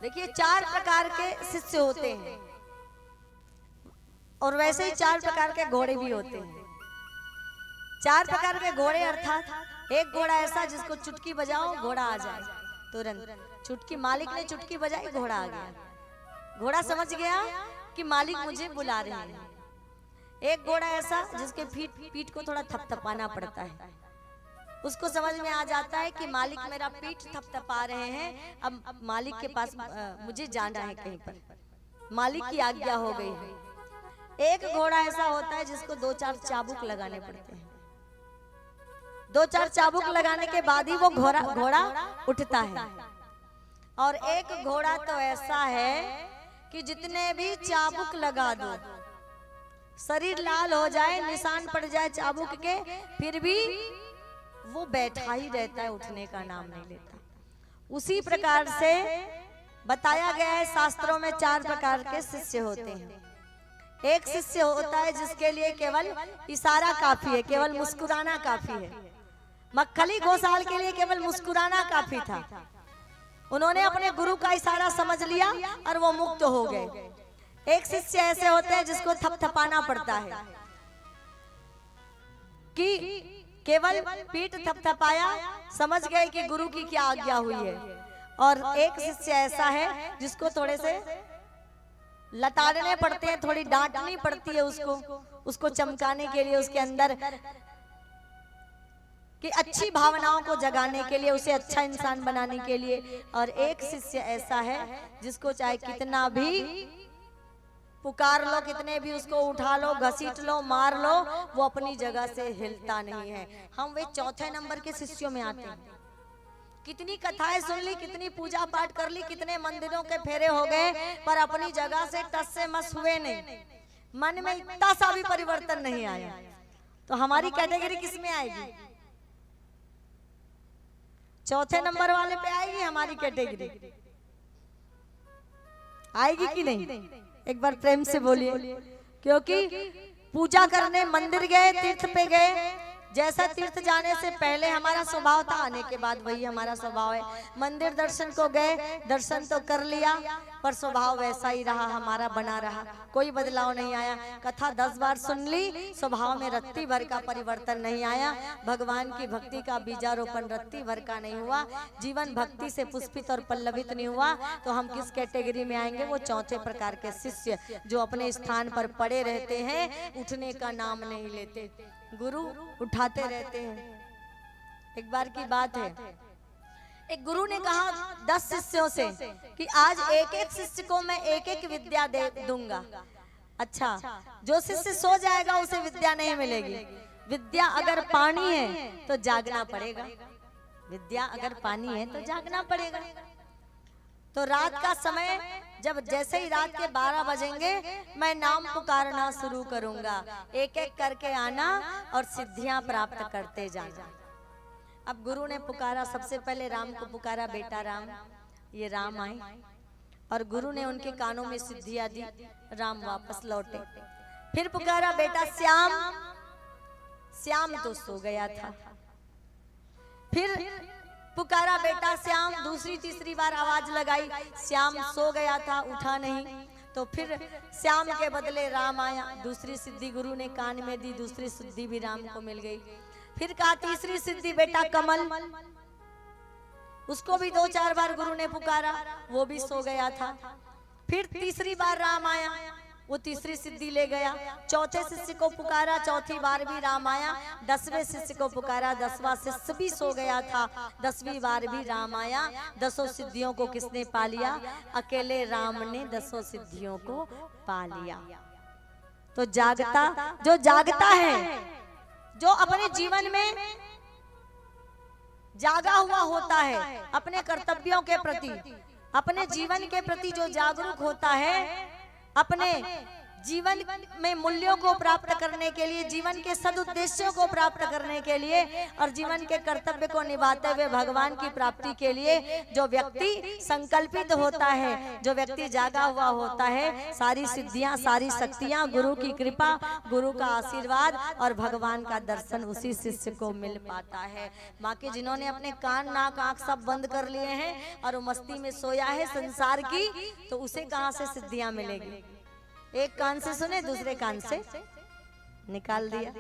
देखिए 4 प्रकार के शिष्य होते हैं और वैसे ही 4 प्रकार के घोड़े भी होते हैं। 4 प्रकार के घोड़े अर्थात एक घोड़ा ऐसा जिसको चुटकी बजाओ घोड़ा आ जाए तुरंत। चुटकी मालिक ने चुटकी बजाई घोड़ा आ गया। घोड़ा समझ गया कि मालिक मुझे बुला रहे हैं। एक घोड़ा ऐसा जिसके पीठ को थोड़ा थपथपाना पड़ता है, उसको समझ में आ जाता है कि मालिक मेरा पीठ थपथपा रहे हैं, अब मालिक के पास मुझे जाना है कहीं पर, मालिक की आज्ञा हो गई है। एक घोड़ा ऐसा होता है जिसको 2-4 चाबुक लगाने पड़ते हैं। 2-4 चाबुक लगाने के बाद ही वो घोड़ा उठता है। और एक घोड़ा तो ऐसा है कि जितने भी चाबुक लगा दो, शरीर लाल हो जाए, निशान पड़ जाए चाबुक के, फिर भी वो बैठा ही रहता है, उठने का नाम नहीं लेता। उसी प्रकार से बताया गया है शास्त्रों में 4 प्रकार के शिष्य होते हैं। एक शिष्य होता है जिसके लिए केवल इशारा काफी है, केवल मुस्कुराना काफी है। मक्खली घोषाल के लिए केवल मुस्कुराना काफी था। उन्होंने अपने गुरु का इशारा समझ लिया और वो मुक्त हो गए। एक शिष्य ऐसे होते हैं जिसको थपथपाना पड़ता है कि केवल पीठ थपथपाया, समझ गए कि गुरु की क्या आज्ञा हुई है। और एक शिष्य ऐसा है जिसको थोड़े से लताड़ने पड़ते हैं, थोड़ी डांटनी पड़ती है उसको चमकाने के लिए, उसके अंदर कि अच्छी भावनाओं को जगाने के लिए, उसे अच्छा इंसान बनाने के लिए। और एक शिष्य ऐसा है जिसको चाहे कितना भी पुकार लो, कितने भी उसको उठा लो, घसीट लो, मार लो, वो अपनी जगह से हिलता नहीं है। हम वे चौथे नंबर के शिष्यों में आते हैं। कितनी कथाएं सुन ली, कितनी पूजा पाठ कर ली, कितने मंदिरों के फेरे हो गए, पर अपनी जगह से टस से मस हुए नहीं, मन में इतना सा भी परिवर्तन नहीं आया। तो हमारी कैटेगरी किस में आएगी? चौथे नंबर वाले पे आएगी हमारी कैटेगरी, आएगी कि नहीं? एक बार प्रेम से बोलिए। क्योंकि पूजा करने मंदिर गए, तीर्थ पे गए, जैसा तीर्थ जाने से पहले हमारा स्वभाव था, आने के बाद वही हमारा स्वभाव है। मंदिर दर्शन को गए, दर्शन तो कर लिया, पर स्वभाव वैसा ही रहा, हमारा बना रहा, कोई बदलाव नहीं आया। कथा 10 बार सुन ली, स्वभाव में रत्ती भर का परिवर्तन नहीं आया। भगवान की भक्ति का बीजारोपण रत्ती भर का नहीं हुआ, जीवन भक्ति से पुष्पित और पल्लवित नहीं हुआ। तो हम किस कैटेगरी में आएंगे? वो चौथे प्रकार के शिष्य जो अपने स्थान पर पड़े रहते हैं, उठने का नाम नहीं लेते, गुरु उठाते रहते हैं। एक बार की बात है, एक गुरु ने कहा 10 शिष्यों से कि आज एक-एक शिष्य को मैं एक-एक विद्या दे दूंगा। अच्छा, जो शिष्य सो जाएगा उसे विद्या नहीं मिलेगी। विद्या अगर पानी है तो जागना पड़ेगा, विद्या अगर पानी है तो जागना पड़ेगा। तो रात का समय, जब जैसे ही रात के 12 बजेंगे, मैं नाम पुकारना शुरू करूंगा, एक एक करके आना और सिद्धियां प्राप्त करते जाना। अब गुरु ने पुकारा, सबसे पहले राम को पुकारा, बेटा राम। ये राम आए और गुरु ने उनके कानों में सिद्धियां दी, राम वापस लौटे। फिर पुकारा बेटा श्याम, श्याम तो सो गया था। फिर पुकारा बेटा श्याम, दूसरी तीसरी बार आवाज लगाई, श्याम सो गया था, उठा नहीं। तो फिर श्याम के बदले राम आया, दूसरी सिद्धि गुरु ने कान में दी, दूसरी सिद्धि भी राम को मिल गई। फिर कहा तीसरी सिद्धि बेटा कमल, उसको भी 2-4 बार गुरु ने पुकारा, वो भी सो गया था। फिर तीसरी बार राम आया, वो तीसरी सिद्धि ले गया। चौथे शिष्य को पुकारा, चौथी बार भी राम आया। 10वें शिष्य को पुकारा, 10वां शिष्य भी सो गया था, 10वीं बार भी राम आया। 10 सिद्धियों को किसने पा लिया? अकेले राम ने 10 सिद्धियों को पा लिया। तो जो जागता है, जो अपने जीवन में जागा हुआ होता है, अपने कर्तव्यों के प्रति, अपने जीवन के प्रति जो जागरूक होता है, अपने जीवन में मूल्यों को प्राप्त करने के लिए, जीवन के सदुद्देश्यों को प्राप्त करने के लिए और जीवन के कर्तव्य को निभाते हुए भगवान की प्राप्ति के लिए जो व्यक्ति संकल्पित होता है, जो व्यक्ति जागा हुआ होता है, सारी सिद्धियां, सारी शक्तियां, गुरु की कृपा, गुरु का आशीर्वाद और भगवान का दर्शन उसी शिष्य को मिल पाता है। बाकी जिन्होंने अपने कान, नाक, आंख सब बंद कर लिए हैं और वो मस्ती में सोया है संसार की, तो उसे कहां से सिद्धियां मिलेगी? एक कान से सुने, दूसरे कान से निकाल दिया।